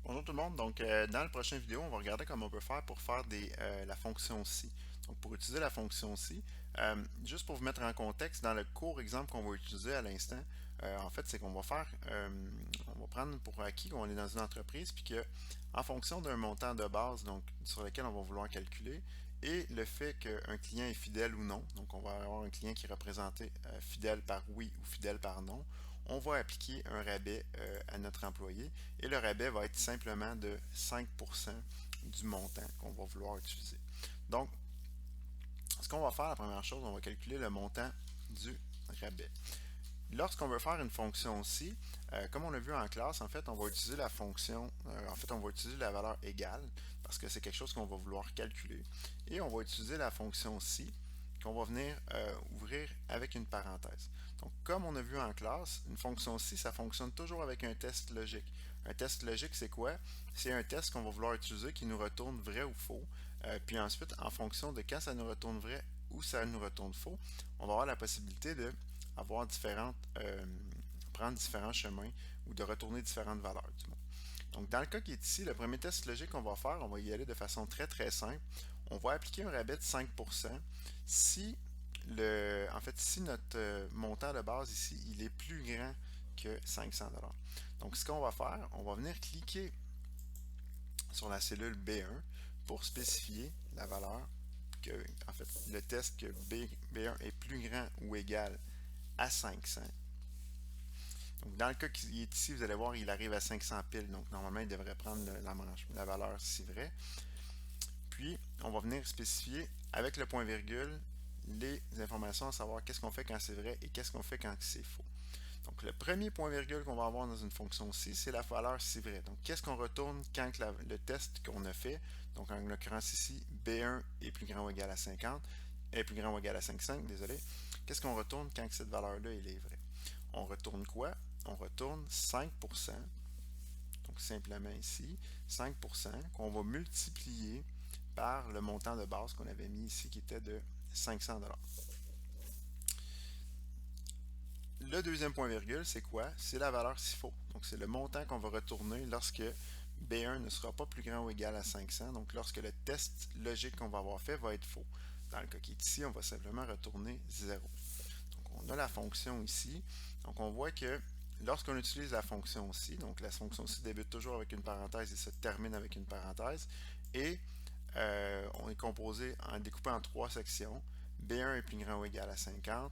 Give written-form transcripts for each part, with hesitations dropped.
Bonjour tout le monde. Donc, dans la prochaine vidéo, on va regarder comment on peut faire pour faire la fonction si. Donc, pour utiliser la fonction si, juste pour vous mettre en contexte, dans le court exemple qu'on va utiliser à l'instant, en fait, c'est qu'on va faire, on va prendre pour acquis qu'on est dans une entreprise, puis que, en fonction d'un montant de base, donc sur lequel on va vouloir calculer, et le fait qu'un client est fidèle ou non, donc on va avoir un client qui est représenté fidèle par oui ou fidèle par non, on va appliquer un rabais à notre employé et le rabais va être simplement de 5% du montant qu'on va vouloir utiliser. Donc, ce qu'on va faire, la première chose, on va calculer le montant du rabais. Lorsqu'on veut faire une fonction ci, comme on a vu en classe, en fait, on va utiliser la fonction, en fait, on va utiliser la valeur égale parce que c'est quelque chose qu'on va vouloir calculer. Et on va utiliser la fonction ci qu'on va venir ouvrir avec une parenthèse. Donc, comme on a vu en classe, une fonction ci, ça fonctionne toujours avec un test logique. Un test logique, c'est quoi? C'est un test qu'on va vouloir utiliser qui nous retourne vrai ou faux. Puis ensuite, en fonction de quand ça nous retourne vrai ou ça nous retourne faux, on va avoir la possibilité de avoir prendre différents chemins ou de retourner différentes valeurs du moins. Donc, dans le cas qui est ici, le premier test logique qu'on va faire, on va y aller de façon très simple. On va appliquer un rabais de 5% si si notre montant de base ici, il est plus grand que 500$. Donc, ce qu'on va faire, on va venir cliquer sur la cellule B1 pour spécifier la valeur que, en fait, le test que B1 est plus grand ou égal à 500. Donc, dans le cas qui est ici, vous allez voir, il arrive à 500 piles. Donc, normalement, il devrait prendre la valeur si vrai. Puis, on va venir spécifier avec le point-virgule les informations à savoir qu'est-ce qu'on fait quand c'est vrai et qu'est-ce qu'on fait quand c'est faux. Donc, le premier point-virgule qu'on va avoir dans une fonction ci, c'est la valeur si vrai. Donc, qu'est-ce qu'on retourne quand le test qu'on a fait, donc en l'occurrence ici, B1 est plus grand ou égal à 50, est plus grand ou égal à 5,5, désolé. Qu'est-ce qu'on retourne quand cette valeur-là est vraie? On retourne quoi? On retourne 5%, donc simplement ici, 5% qu'on va multiplier par le montant de base qu'on avait mis ici qui était de 500$. Le deuxième point virgule, c'est quoi? C'est la valeur s'il faut. Donc, c'est le montant qu'on va retourner lorsque B1 ne sera pas plus grand ou égal à 500. Donc, lorsque le test logique qu'on va avoir fait va être faux. Dans le cas qui est ici, on va simplement retourner 0. Donc, on a la fonction ici. Donc, on voit que lorsqu'on utilise la fonction ci, donc la fonction ci débute toujours avec une parenthèse et se termine avec une parenthèse. Et on est composé en découpé en trois sections. B1 est plus grand ou égal à 50.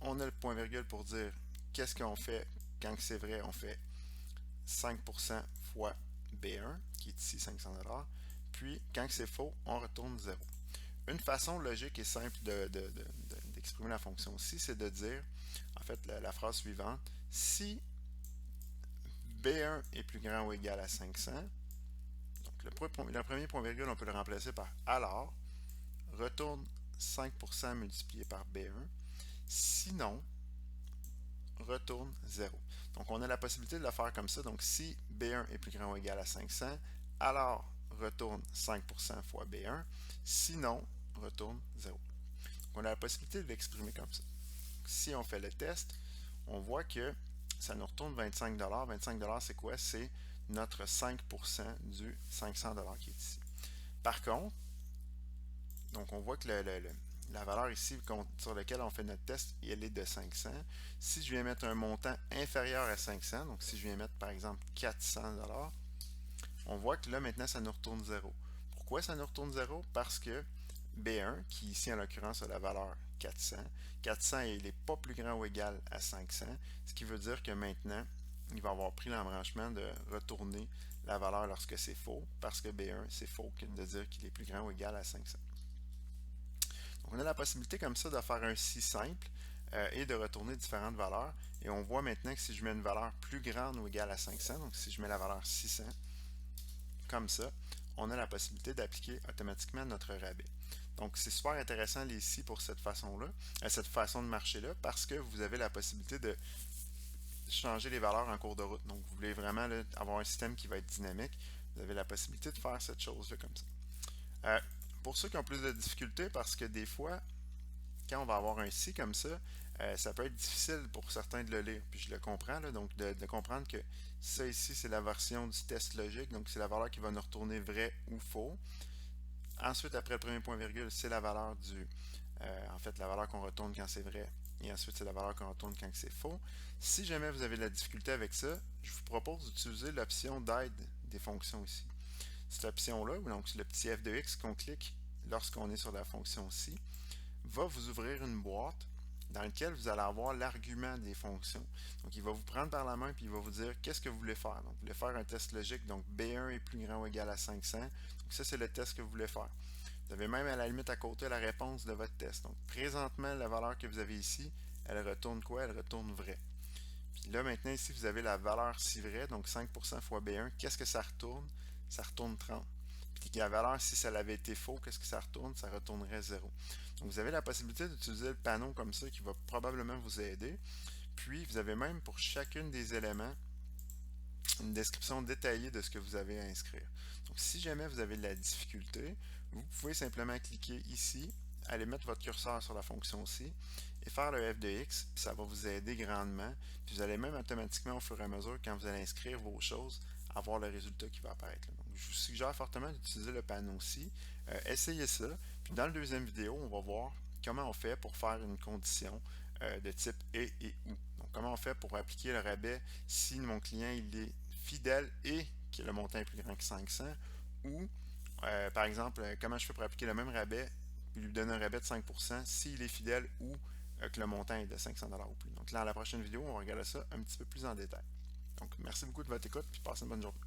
On a le point virgule pour dire qu'est-ce qu'on fait quand c'est vrai. On fait 5% fois B1, qui est ici 500$. Puis, quand c'est faux, on retourne 0. Une façon logique et simple d'exprimer la fonction ci, c'est de dire, en fait, la phrase suivante, si B1 est plus grand ou égal à 500, donc le premier point virgule, on peut le remplacer par alors, retourne 5% multiplié par B1. Sinon, retourne 0. Donc, on a la possibilité de le faire comme ça. Donc, si B1 est plus grand ou égal à 500, alors retourne 5% fois B1. Sinon, retourne 0. Donc, on a la possibilité de l'exprimer comme ça. Donc, si on fait le test, on voit que ça nous retourne 25$. 25$, c'est quoi? C'est notre 5% du 500$ qui est ici. Par contre, donc on voit que la valeur ici sur laquelle on fait notre test, elle est de 500. Si je viens mettre un montant inférieur à 500, donc si je viens mettre par exemple 400$, on voit que là maintenant ça nous retourne 0. Pourquoi ça nous retourne 0? Parce que B1, qui ici en l'occurrence a la valeur 400, 400 il n'est pas plus grand ou égal à 500, ce qui veut dire que maintenant il va avoir pris l'embranchement de retourner la valeur lorsque c'est faux, parce que B1 c'est faux de dire qu'il est plus grand ou égal à 500. Donc, on a la possibilité comme ça de faire un si simple et de retourner différentes valeurs. Et on voit maintenant que si je mets une valeur plus grande ou égale à 500, donc si je mets la valeur 600, comme ça, on a la possibilité d'appliquer automatiquement notre rabais. Donc, c'est super intéressant les si pour cette façon-là, cette façon de marcher-là, parce que vous avez la possibilité de changer les valeurs en cours de route. Donc, vous voulez vraiment là, avoir un système qui va être dynamique, vous avez la possibilité de faire cette chose-là comme ça. Pour ceux qui ont plus de difficultés, parce que des fois, quand on va avoir un si comme ça, ça peut être difficile pour certains de le lire, puis je le comprends, là, donc de comprendre que ça ici, c'est la version du test logique, donc c'est la valeur qui va nous retourner vrai ou faux. Ensuite, après le premier point virgule, c'est la valeur en fait, la valeur qu'on retourne quand c'est vrai, et ensuite, c'est la valeur qu'on retourne quand c'est faux. Si jamais vous avez de la difficulté avec ça, je vous propose d'utiliser l'option d'aide des fonctions ici. Cette option-là, donc c'est le petit f de x qu'on clique lorsqu'on est sur la fonction ci, va vous ouvrir une boîte dans laquelle vous allez avoir l'argument des fonctions. Donc, il va vous prendre par la main puis il va vous dire qu'est-ce que vous voulez faire. Donc, vous voulez faire un test logique, donc B1 est plus grand ou égal à 500. Donc, ça, c'est le test que vous voulez faire. Vous avez même à la limite à côté la réponse de votre test. Donc, présentement, la valeur que vous avez ici, elle retourne quoi? Elle retourne vrai. Puis là, maintenant, ici, vous avez la valeur si vrai, donc 5% fois B1. Qu'est-ce que ça retourne? Ça retourne 30. Puis la valeur, si ça avait été faux, qu'est-ce que ça retourne? Ça retournerait 0. Donc, vous avez la possibilité d'utiliser le panneau comme ça qui va probablement vous aider. Puis, vous avez même pour chacune des éléments une description détaillée de ce que vous avez à inscrire. Donc, si jamais vous avez de la difficulté, vous pouvez simplement cliquer ici, aller mettre votre curseur sur la fonction ci et faire le f de x, puis ça va vous aider grandement. Puis vous allez même automatiquement, au fur et à mesure, quand vous allez inscrire vos choses, avoir le résultat qui va apparaître. Donc, je vous suggère fortement d'utiliser le panneau ci. Essayez ça. Puis dans la deuxième vidéo, on va voir comment on fait pour faire une condition de type et ou. Donc, comment on fait pour appliquer le rabais si mon client il est fidèle et que le montant est plus grand que 500 ou, par exemple, comment je fais pour appliquer le même rabais et lui donner un rabais de 5% s'il est fidèle ou que le montant est de 500$ ou plus. Donc là, à la prochaine vidéo, on va regarder ça un petit peu plus en détail. Donc, merci beaucoup de votre écoute et passez une bonne journée.